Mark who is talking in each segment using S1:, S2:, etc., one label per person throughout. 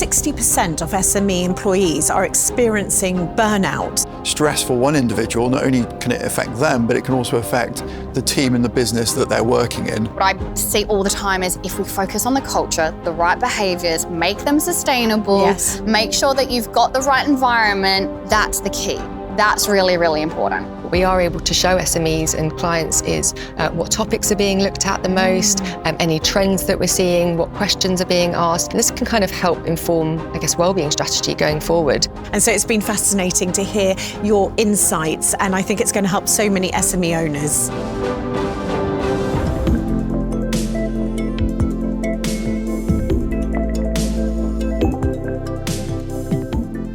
S1: 60% of SME employees are experiencing burnout.
S2: Stress for one individual, not only can it affect them, but it can also affect the team and the business that they're working in.
S3: What I see all the time is if we focus on the culture, the right behaviours, make them sustainable, make sure that you've got the right environment, that's the key. That's really, really important.
S4: What we are able to show SMEs and clients is what topics are being looked at the most, any trends that we're seeing, what questions are being asked. And this can kind of help inform, I guess, wellbeing strategy going forward.
S1: And so it's been fascinating to hear your insights, and I think it's going to help so many SME owners.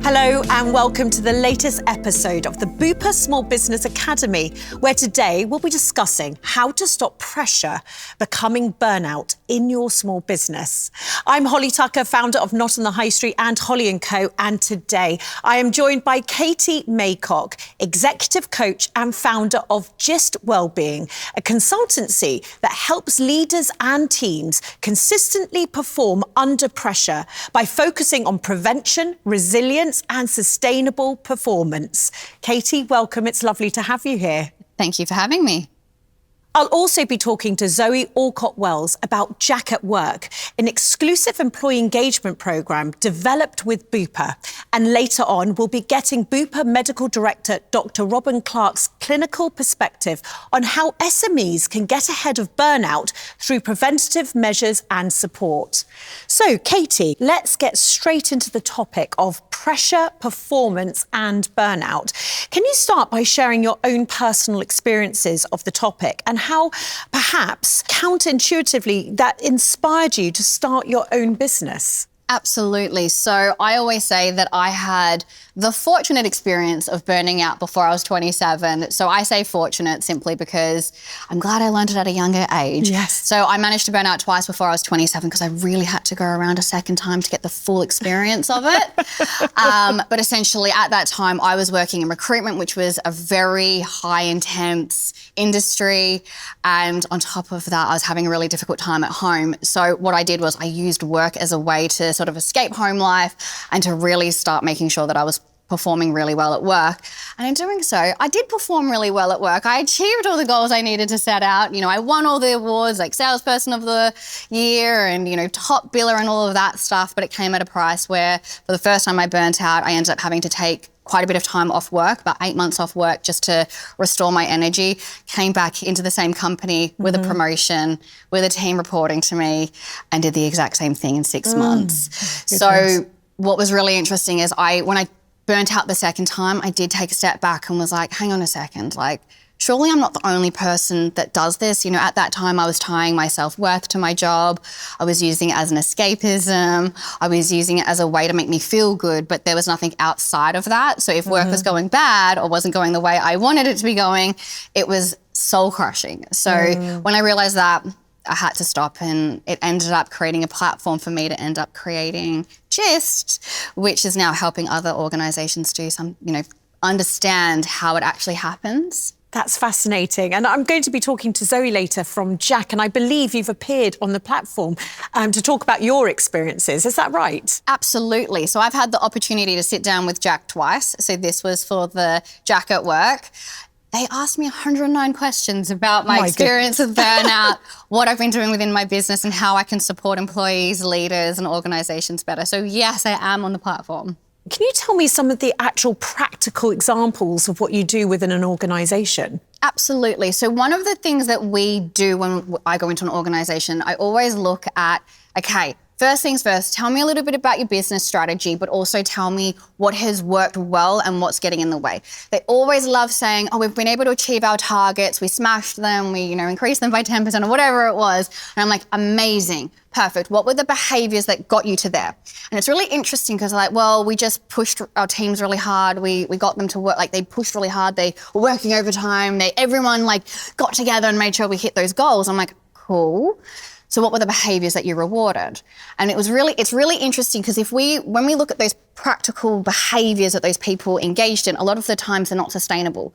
S1: Hello and welcome to the latest episode of the Bupa Small Business Academy, where today we'll be discussing how to stop pressure becoming burnout in your small business. I'm Holly Tucker, founder of Not on the High Street and Holly & Co. And today I am joined by Katie Maycock, executive coach and founder of Just Wellbeing, a consultancy that helps leaders and teams consistently perform under pressure by focusing on prevention, resilience and sustainable performance. Katie, welcome. It's lovely to have you here.
S3: Thank you for having me.
S1: I'll also be talking to Zoe Alcott-Wells about JAAQ at Work, an exclusive employee engagement programme developed with Bupa. And later on, we'll be getting Bupa Medical Director Dr. Robin Clark's clinical perspective on how SMEs can get ahead of burnout through preventative measures and support. So, Katie, let's get straight into the topic of pressure, performance and burnout. Can you start by sharing your own personal experiences of the topic and how perhaps counterintuitively that inspired you to start your own business?
S3: Absolutely. So I always say that I had the fortunate experience of burning out before I was 27. So I say fortunate simply because I'm glad I learned it at a younger age.
S1: Yes.
S3: So I managed to burn out twice before I was 27 because I really had to go around a second time to get the full experience of it. But essentially at that time I was working in recruitment, which was a very high intense industry. And on top of that, I was having a really difficult time at home. So what I did was I used work as a way to sort of escape home life and to really start making sure that I was performing really well at work. And in doing so, I did perform really well at work. I achieved all the goals I needed to set out. You know, I won all the awards like salesperson of the year and, you know, top biller and all of that stuff. But it came at a price where for the first time I burnt out, I ended up having to take quite a bit of time off work, about 8 months off work just to restore my energy, came back into the same company with a promotion, with a team reporting to me and did the exact same thing in 6 months. So what was really interesting is when I burnt out the second time, I did take a step back and was like, hang on a second, like, surely I'm not the only person that does this. You know, at that time I was tying my self-worth to my job. I was using it as an escapism. I was using it as a way to make me feel good, but there was nothing outside of that. So if work was going bad or wasn't going the way I wanted it to be going, it was soul crushing. So when I realized that, I had to stop, and it ended up creating a platform for me to end up creating GIST, which is now helping other organisations do understand how it actually happens.
S1: That's fascinating. And I'm going to be talking to Zoe later from JAAQ, and I believe you've appeared on the platform to talk about your experiences. Is that right?
S3: Absolutely. So I've had the opportunity to sit down with JAAQ twice. So this was for the JAAQ at Work. They asked me 109 questions about my experience with burnout, what I've been doing within my business and how I can support employees, leaders and organisations better. So yes, I am on the platform.
S1: Can you tell me some of the actual practical examples of what you do within an organisation?
S3: Absolutely. So one of the things that we do when I go into an organisation, I always look at, okay, first things first, tell me a little bit about your business strategy, but also tell me what has worked well and what's getting in the way. They always love saying, oh, we've been able to achieve our targets, we smashed them, we, increased them by 10% or whatever it was. And I'm like, amazing, perfect. What were the behaviours that got you to there? And it's really interesting because like, well, we just pushed our teams really hard. We got them to work, like they pushed really hard. They were working overtime. Everyone like got together and made sure we hit those goals. I'm like, cool. So what were the behaviours that you rewarded? And it's really interesting because when we look at those practical behaviours that those people engaged in, a lot of the times they're not sustainable.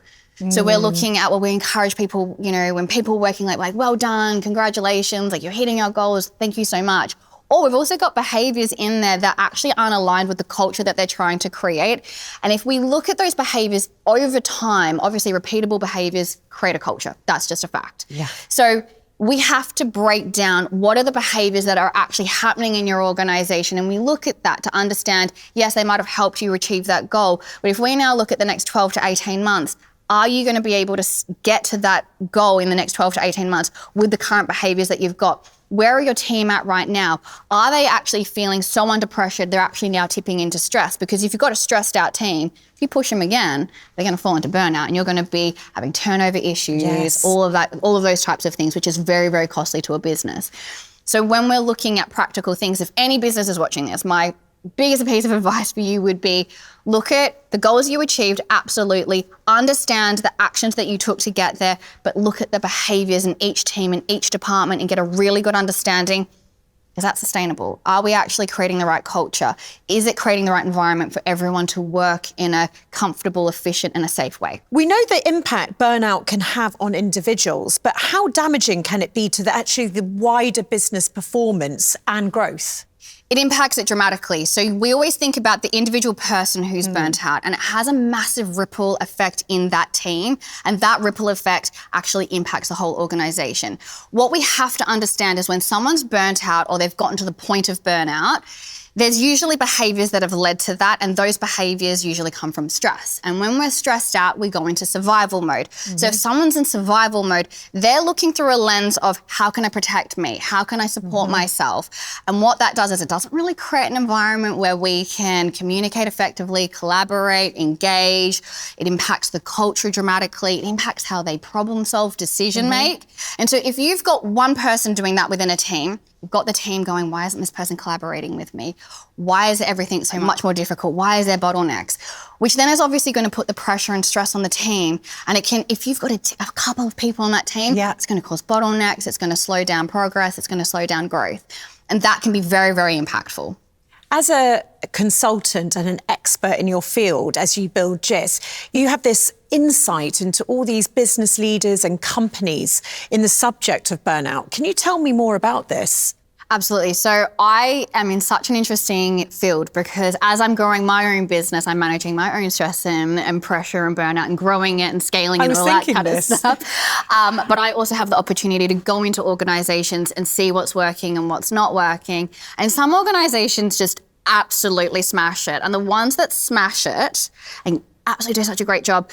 S3: So we're looking at, we encourage people, when people are working like, well done, congratulations, like you're hitting our goals, thank you so much. Or we've also got behaviours in there that actually aren't aligned with the culture that they're trying to create. And if we look at those behaviours over time, obviously repeatable behaviours create a culture. That's just a fact.
S1: Yeah.
S3: So we have to break down what are the behaviours that are actually happening in your organisation, and we look at that to understand, yes, they might have helped you achieve that goal, but if we now look at the next 12 to 18 months, are you going to be able to get to that goal in the next 12 to 18 months with the current behaviours that you've got? Where are your team at right now? Are they actually feeling so under pressure they're actually now tipping into stress? Because if you've got a stressed out team, if you push them again, they're going to fall into burnout, and you're going to be having turnover issues,
S1: Yes.
S3: all of those types of things, which is very, very costly to a business. So when we're looking at practical things, if any business is watching this, my biggest piece of advice for you would be look at the goals you achieved, absolutely. Understand the actions that you took to get there, but look at the behaviours in each team, in each department, and get a really good understanding. Is that sustainable? Are we actually creating the right culture? Is it creating the right environment for everyone to work in a comfortable, efficient, and a safe way?
S1: We know the impact burnout can have on individuals, but how damaging can it be to the wider business performance and growth?
S3: It impacts it dramatically. So we always think about the individual person who's burnt out, and it has a massive ripple effect in that team, and that ripple effect actually impacts the whole organisation. What we have to understand is when someone's burnt out or they've gotten to the point of burnout, there's usually behaviours that have led to that, and those behaviours usually come from stress. And when we're stressed out, we go into survival mode. So if someone's in survival mode, they're looking through a lens of how can I protect me? How can I support myself? And what that does is it doesn't really create an environment where we can communicate effectively, collaborate, engage. It impacts the culture dramatically. It impacts how they problem solve, decision make. And so if you've got one person doing that within a team, you've got the team going, why isn't this person collaborating with me? Why is everything so much more difficult? Why is there bottlenecks? Which then is obviously going to put the pressure and stress on the team. And it can, if you've got a couple of people on that team, it's going to cause bottlenecks, it's going to slow down progress, it's going to slow down growth. And that can be very, very impactful.
S1: As a consultant and an expert in your field, as you build GIS, you have this insight into all these business leaders and companies in the subject of burnout. Can you tell me more about this?
S3: Absolutely. So I am in such an interesting field because as I'm growing my own business, I'm managing my own stress and pressure and burnout and growing it and scaling it and all that kind of stuff. But I also have the opportunity to go into organisations and see what's working and what's not working. And some organisations just absolutely smash it. And the ones that smash it and absolutely do such a great job,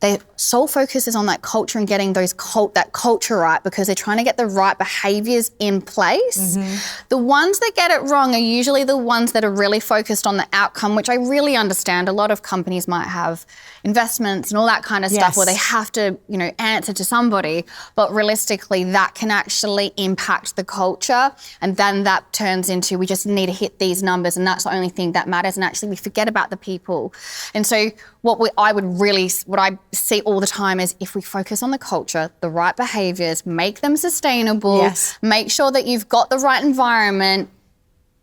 S3: their sole focus is on that culture and getting that culture right because they're trying to get the right behaviours in place. The ones that get it wrong are usually the ones that are really focused on the outcome, which I really understand. A lot of companies might have investments and all that kind of stuff where they have to, answer to somebody. But realistically, that can actually impact the culture. And then that turns into we just need to hit these numbers and that's the only thing that matters. And actually we forget about the people. And so what I see all the time is if we focus on the culture, the right behaviours, make them sustainable, make sure that you've got the right environment,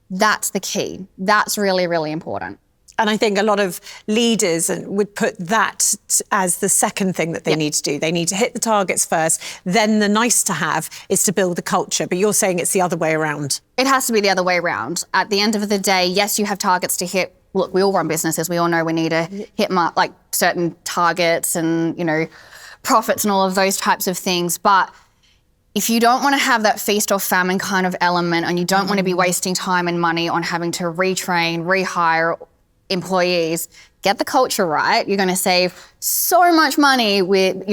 S3: that's the key. That's really, really important.
S1: And I think a lot of leaders would put that as the second thing that they need to do. They need to hit the targets first, then the nice to have is to build the culture. But you're saying it's the other way around.
S3: It has to be the other way around. At the end of the day, yes, you have targets to hit. Look, we all run businesses. We all know we need to hit certain targets and, profits and all of those types of things. But if you don't want to have that feast or famine kind of element and you don't want to be wasting time and money on having to retrain, rehire employees, get the culture right. You're going to save so much money with,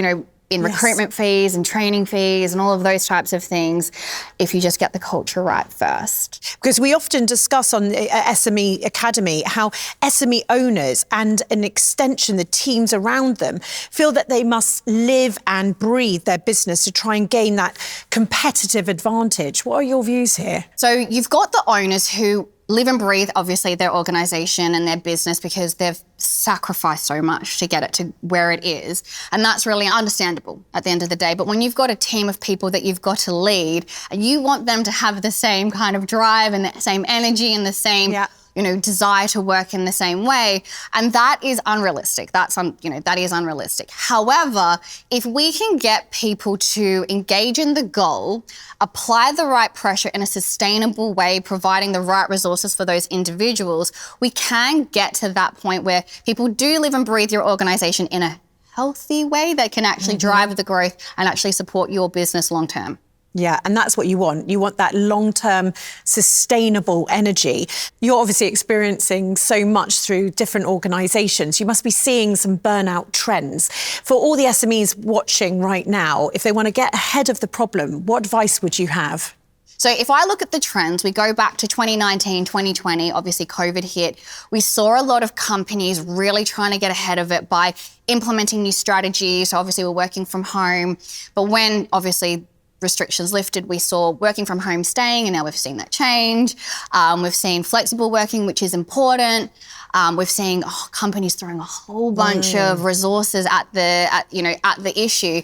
S3: in recruitment fees and training fees and all of those types of things if you just get the culture right first.
S1: Because we often discuss on SME Academy how SME owners and an extension, the teams around them, feel that they must live and breathe their business to try and gain that competitive advantage. What are your views here?
S3: So you've got the owners who live and breathe, obviously, their organisation and their business because they've sacrificed so much to get it to where it is. And that's really understandable at the end of the day. But when you've got a team of people that you've got to lead and you want them to have the same kind of drive and the same energy and the same desire to work in the same way. And that is unrealistic. That is unrealistic. However, if we can get people to engage in the goal, apply the right pressure in a sustainable way, providing the right resources for those individuals, we can get to that point where people do live and breathe your organisation in a healthy way that can actually drive the growth and actually support your business long term.
S1: Yeah, and that's what you want. You want that long-term, sustainable energy. You're obviously experiencing so much through different organisations. You must be seeing some burnout trends. For all the SMEs watching right now, if they want to get ahead of the problem, what advice would you have?
S3: So if I look at the trends, we go back to 2019, 2020, obviously COVID hit. We saw a lot of companies really trying to get ahead of it by implementing new strategies. So obviously we're working from home. But when obviously restrictions lifted, we saw working from home staying, and now we've seen that change. We've seen flexible working, which is important. We've seen companies throwing a whole bunch of resources at the issue.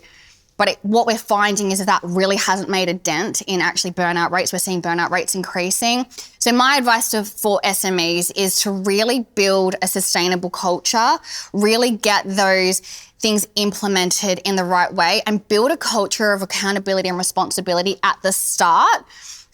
S3: But what we're finding is that really hasn't made a dent in actually burnout rates. We're seeing burnout rates increasing. So my advice for SMEs is to really build a sustainable culture, really get those things implemented in the right way, and build a culture of accountability and responsibility at the start.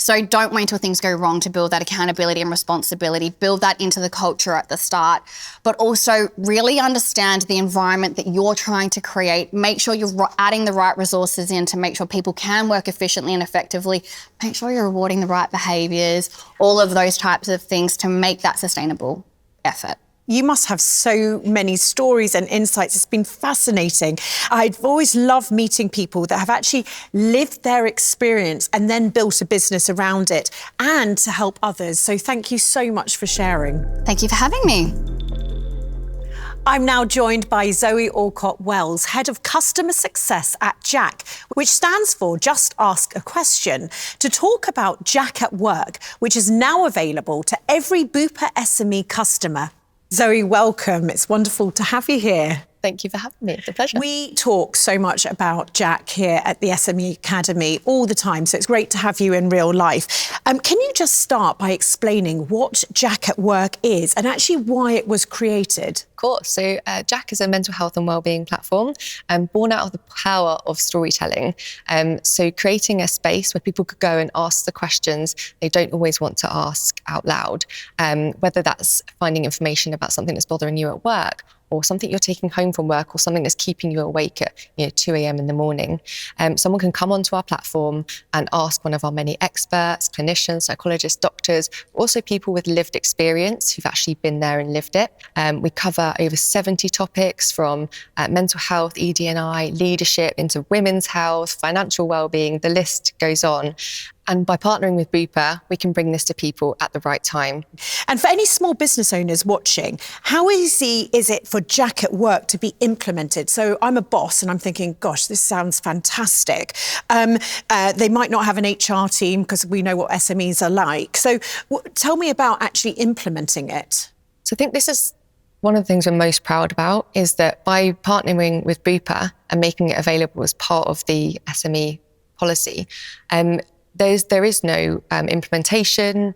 S3: So don't wait until things go wrong to build that accountability and responsibility. Build that into the culture at the start, but also really understand the environment that you're trying to create. Make sure you're adding the right resources in to make sure people can work efficiently and effectively. Make sure you're rewarding the right behaviours, all of those types of things to make that sustainable effort.
S1: You must have so many stories and insights. It's been fascinating. I've always loved meeting people that have actually lived their experience and then built a business around it, and to help others. So thank you so much for sharing.
S3: Thank you for having me.
S1: I'm now joined by Zoe Alcott-Wells, Head of Customer Success at JAAQ, which stands for Just Ask a Question, to talk about JAAQ at Work, which is now available to every Bupa SME customer. Zoe, welcome. It's wonderful to have you here.
S4: Thank you for having me. It's a pleasure.
S1: We talk so much about JAAQ here at the SME Academy all the time, so it's great to have you in real life. Can you just start by explaining what JAAQ at Work is and actually why it was created?
S4: Of course. So JAAQ is a mental health and wellbeing platform born out of the power of storytelling. So creating a space where people could go and ask the questions they don't always want to ask out loud, whether that's finding information about something that's bothering you at work, or something you're taking home from work, or something that's keeping you awake at 2 a.m. in the morning. Someone can come onto our platform and ask one of our many experts, clinicians, psychologists, doctors, also people with lived experience who've actually been there and lived it. We cover over 70 topics from mental health, ED&I, leadership, into women's health, financial wellbeing, the list goes on. And by partnering with Bupa, we can bring this to people at the right time.
S1: And for any small business owners watching, how easy is it for JAAQ at Work to be implemented? So I'm a boss and I'm thinking, gosh, this sounds fantastic. They might not have an HR team because we know what SMEs are like. So tell me about actually implementing it.
S4: So I think this is one of the things we're most proud about, is that by partnering with Bupa and making it available as part of the SME policy, there is no implementation,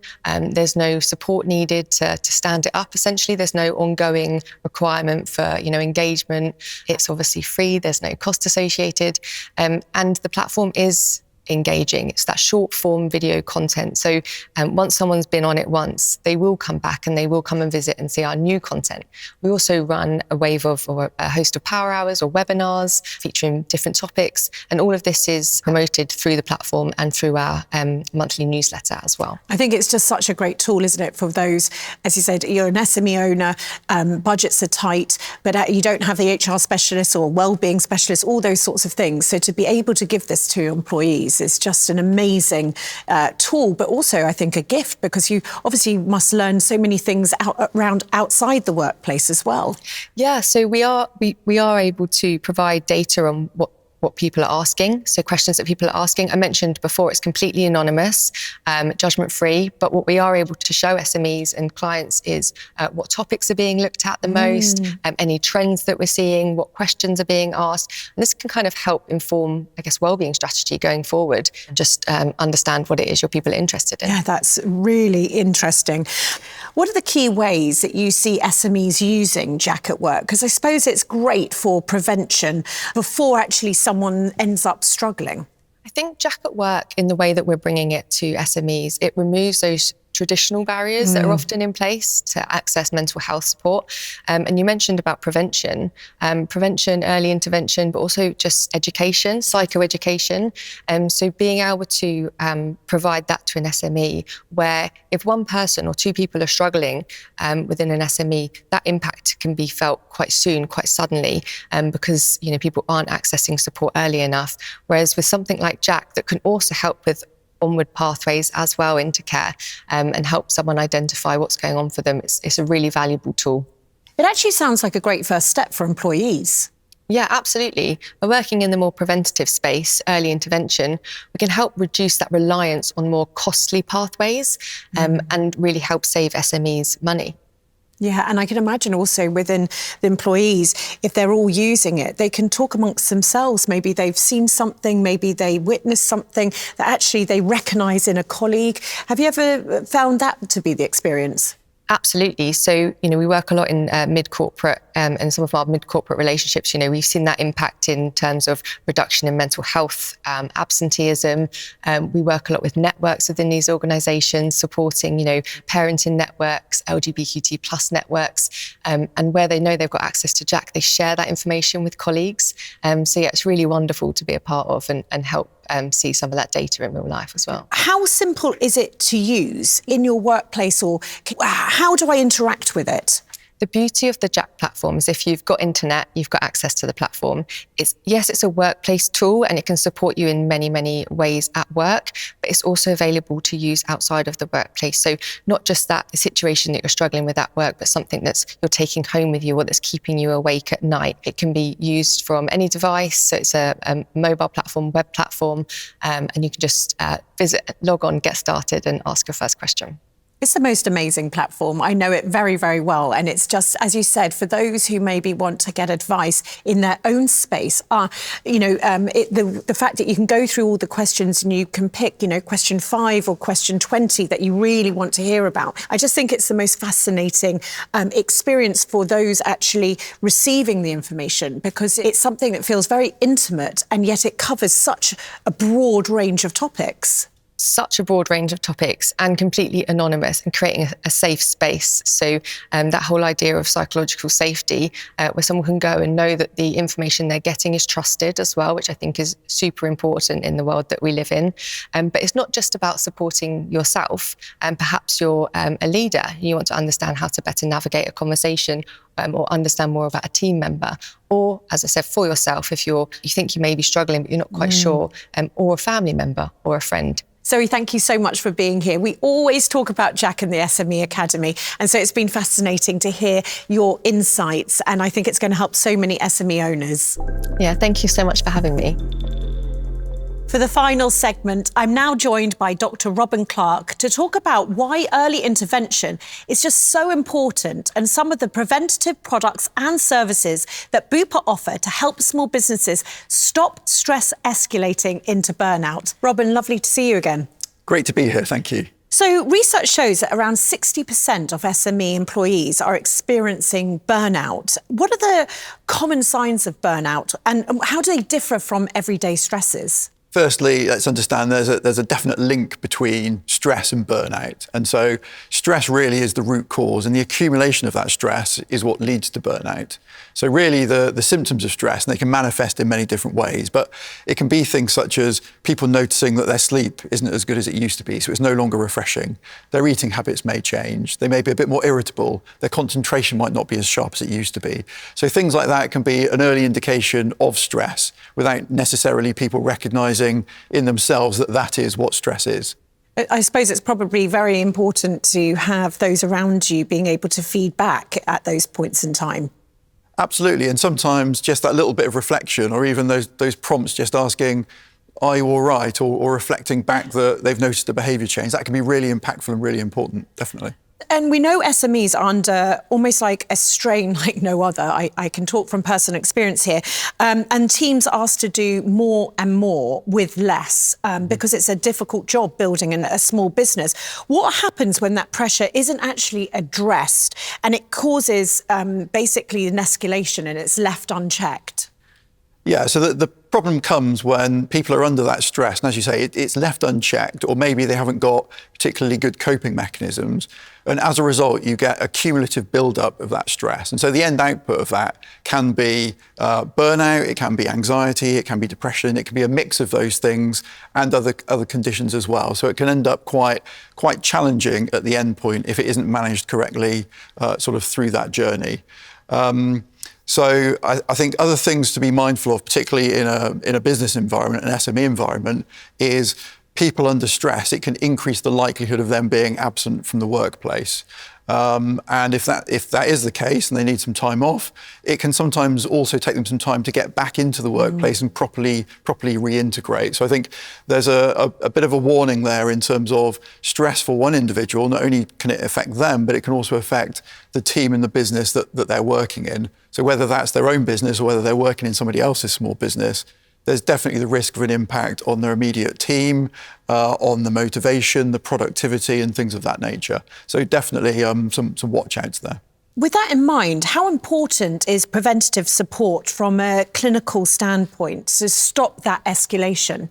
S4: there's no support needed to stand it up. Essentially, there's no ongoing requirement for engagement. It's obviously free, there's no cost associated, and the platform is engaging. It's that short form video content. So once someone's been on it once, they will come back and they will come and visit and see our new content. We also run a wave of, or a host of power hours or webinars featuring different topics. And all of this is promoted through the platform and through our monthly newsletter as well.
S1: I think it's just such a great tool, isn't it, for those, as you said, you're an SME owner, budgets are tight, but you don't have the HR specialist or wellbeing specialist, all those sorts of things. So to be able to give this to your employees is just an amazing tool, but also I think a gift, because you obviously must learn so many things outside the workplace as well.
S4: Yeah, so we are able to provide data on what what people are asking, so questions that people are asking. I mentioned before, it's completely anonymous, judgment-free, but what we are able to show SMEs and clients is what topics are being looked at the most, any trends that we're seeing, what questions are being asked. And this can kind of help inform, I guess, wellbeing strategy going forward, and just understand what it is your people are interested in.
S1: Yeah, that's really interesting. What are the key ways that you see SMEs using JAAQ at work? Because I suppose it's great for prevention before actually someone ends up struggling.
S4: I think JAAQ at work, in the way that we're bringing it to SMEs, it removes those traditional barriers that are often in place to access mental health support. And you mentioned about prevention, early intervention, but also just education, psychoeducation. So being able to provide that to an SME, where if one person or two people are struggling within an SME, that impact can be felt quite soon, quite suddenly, because people aren't accessing support early enough. Whereas with something like JAAQ, that can also help with onward pathways as well into care, and help someone identify what's going on for them. It's a really valuable tool.
S1: It actually sounds like a great first step for employees.
S4: Yeah, absolutely. We're working in the more preventative space, early intervention. We can help reduce that reliance on more costly pathways, and really help save SMEs money.
S1: Yeah, and I can imagine also within the employees, if they're all using it, they can talk amongst themselves. Maybe they've seen something, maybe they witnessed something that actually they recognise in a colleague. Have you ever found that to be the experience?
S4: Absolutely. So, we work a lot in mid-corporate, and some of our mid-corporate relationships, we've seen that impact in terms of reduction in mental health, absenteeism. We work a lot with networks within these organisations, supporting, parenting networks, LGBTQ plus networks, and where they know they've got access to JAAQ, they share that information with colleagues. So yeah, it's really wonderful to be a part of and help see some of that data in real life as well.
S1: How simple is it to use in your workplace, or how do I interact with it?
S4: The beauty of the JAAQ platform is if you've got internet, you've got access to the platform. It's a workplace tool and it can support you in many, many ways at work, but it's also available to use outside of the workplace. So not just that situation that you're struggling with at work, but something that's you're taking home with you or that's keeping you awake at night. It can be used from any device. So it's a mobile platform, web platform, and you can just visit, log on, get started and ask your first question.
S1: It's the most amazing platform. I know it very, very well. And it's just, as you said, for those who maybe want to get advice in their own space, the fact that you can go through all the questions and you can pick, question 5 or question 20 that you really want to hear about. I just think it's the most fascinating experience for those actually receiving the information, because it's something that feels very intimate and yet it covers such a broad range of topics.
S4: Such a broad range of topics and completely anonymous, and creating a safe space. So that whole idea of psychological safety, where someone can go and know that the information they're getting is trusted as well, which I think is super important in the world that we live in. But it's not just about supporting yourself, and perhaps you're a leader. You want to understand how to better navigate a conversation, or understand more about a team member, or, as I said, for yourself, if you think you may be struggling but you're not quite sure, or a family member or a friend.
S1: Zoe, thank you so much for being here. We always talk about JAAQ and the SME Academy, and so it's been fascinating to hear your insights, and I think it's going to help so many SME owners.
S4: Yeah, thank you so much for having me.
S1: For the final segment, I'm now joined by Dr. Robin Clark to talk about why early intervention is just so important and some of the preventative products and services that Bupa offer to help small businesses stop stress escalating into burnout. Robin, lovely to see you again.
S2: Great to be here, thank you.
S1: So research shows that around 60% of SME employees are experiencing burnout. What are the common signs of burnout and how do they differ from everyday stresses?
S2: Firstly, let's understand there's a definite link between stress and burnout. And so stress really is the root cause, and the accumulation of that stress is what leads to burnout. So really the symptoms of stress, and they can manifest in many different ways, but it can be things such as people noticing that their sleep isn't as good as it used to be, so it's no longer refreshing. Their eating habits may change. They may be a bit more irritable. Their concentration might not be as sharp as it used to be. So things like that can be an early indication of stress without necessarily people recognising in themselves that that is what stress is.
S1: I suppose it's probably very important to have those around you being able to feed back at those points in time.
S2: Absolutely, and sometimes just that little bit of reflection, or even those prompts, just asking, "Are you all right?" or reflecting back that they've noticed a behaviour change, that can be really impactful and really important, definitely.
S1: And we know SMEs are under almost like a strain like no other. I can talk from personal experience here. And teams are asked to do more and more with less because it's a difficult job building a small business. What happens when that pressure isn't actually addressed and it causes basically an escalation and it's left unchecked?
S2: Yeah, so the problem comes when people are under that stress, and as you say, it's left unchecked, or maybe they haven't got particularly good coping mechanisms, and as a result, you get a cumulative build-up of that stress. And so the end output of that can be burnout, it can be anxiety, it can be depression, it can be a mix of those things and other conditions as well. So it can end up quite challenging at the end point if it isn't managed correctly sort of through that journey. So I think other things to be mindful of, particularly in a business environment, an SME environment, is people under stress. It can increase the likelihood of them being absent from the workplace. And if that is the case and they need some time off, it can sometimes also take them some time to get back into the workplace and properly reintegrate. So I think there's a bit of a warning there in terms of stress for one individual. Not only can it affect them, but it can also affect the team and the business that they're working in. So whether that's their own business or whether they're working in somebody else's small business, there's definitely the risk of an impact on their immediate team, on the motivation, the productivity and things of that nature. So definitely some watch outs there.
S1: With that in mind, how important is preventative support from a clinical standpoint to stop that escalation?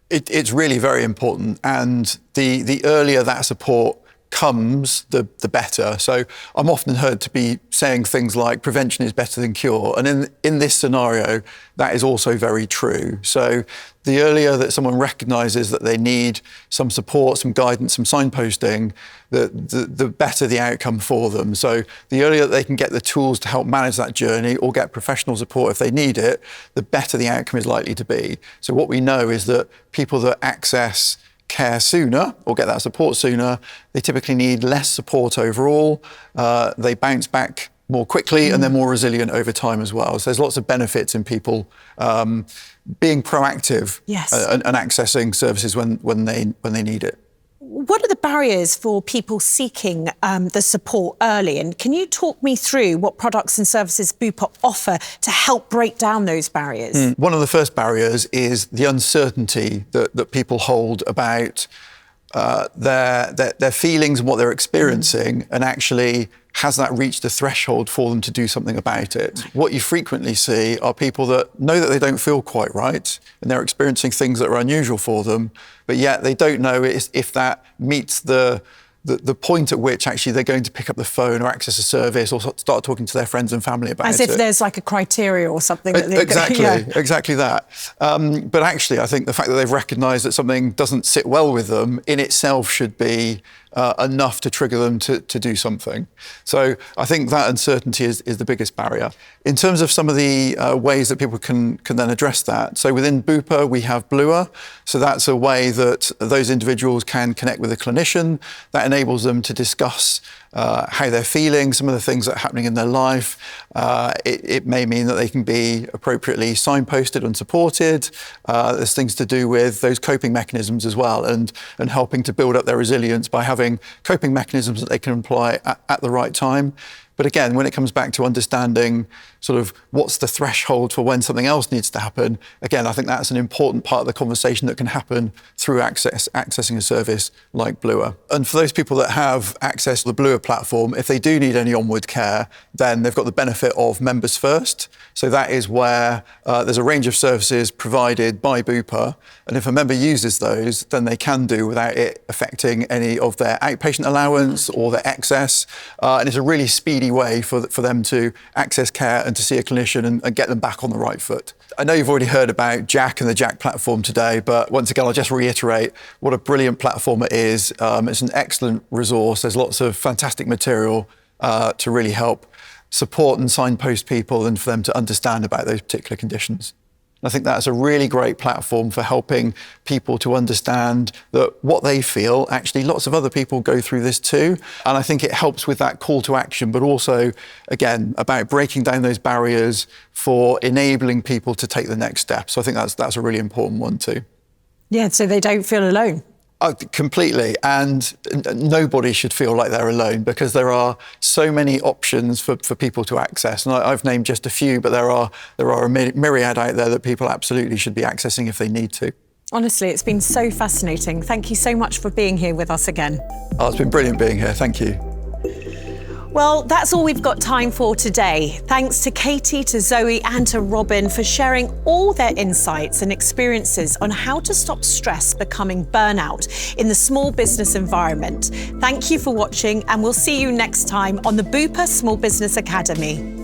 S2: It's really very important, and the earlier that support comes, the better. So I'm often heard to be saying things like prevention is better than cure. And in this scenario, that is also very true. So the earlier that someone recognises that they need some support, some guidance, some signposting, the better the outcome for them. So the earlier that they can get the tools to help manage that journey or get professional support if they need it, the better the outcome is likely to be. So what we know is that people that access care sooner or get that support sooner, they typically need less support overall. They bounce back more quickly and they're more resilient over time as well. So there's lots of benefits in people being proactive and accessing services when they need it.
S1: What are the barriers for people seeking the support early? And can you talk me through what products and services Bupa offer to help break down those barriers?
S2: One of the first barriers is the uncertainty that people hold about their feelings and what they're experiencing, and actually has that reached a threshold for them to do something about it? What you frequently see are people that know that they don't feel quite right and they're experiencing things that are unusual for them, but yet they don't know if that meets the point at which actually they're going to pick up the phone or access a service or start talking to their friends and family about it.
S1: As if there's like a criteria or something.
S2: Exactly that. But actually, I think the fact that they've recognised that something doesn't sit well with them in itself should be enough to trigger them to do something. So I think that uncertainty is the biggest barrier. In terms of some of the ways that people can then address that, so within Bupa we have Blua, so that's a way that those individuals can connect with a clinician. That enables them to discuss how they're feeling, some of the things that are happening in their life. It may mean that they can be appropriately signposted and supported. There's things to do with those coping mechanisms as well, and helping to build up their resilience by having coping mechanisms that they can apply at the right time. But again, when it comes back to understanding sort of what's the threshold for when something else needs to happen, again, I think that's an important part of the conversation that can happen through accessing a service like Blua. And for those people that have access to the Blua platform, if they do need any onward care, then they've got the benefit of Members First. So that is where there's a range of services provided by Bupa. And if a member uses those, then they can do without it affecting any of their outpatient allowance or their excess. And it's a really speedy way for them to access care and to see a clinician and get them back on the right foot. I know you've already heard about JAAQ and the JAAQ platform today, but once again, I'll just reiterate what a brilliant platform it is. It's an excellent resource. There's lots of fantastic material to really help support and signpost people and for them to understand about those particular conditions. And I think that's a really great platform for helping people to understand that what they feel, actually lots of other people go through this too. And I think it helps with that call to action, but also, again, about breaking down those barriers for enabling people to take the next step. So I think that's a really important one too.
S1: Yeah, so they don't feel alone.
S2: Oh, completely. And nobody should feel like they're alone, because there are so many options for people to access. And I've named just a few, but there are a myriad out there that people absolutely should be accessing if they need to.
S1: Honestly, it's been so fascinating. Thank you so much for being here with us again.
S2: Oh, it's been brilliant being here. Thank you.
S1: Well, that's all we've got time for today. Thanks to Katie, to Zoe and to Robin for sharing all their insights and experiences on how to stop stress becoming burnout in the small business environment. Thank you for watching, and we'll see you next time on the Bupa Small Business Academy.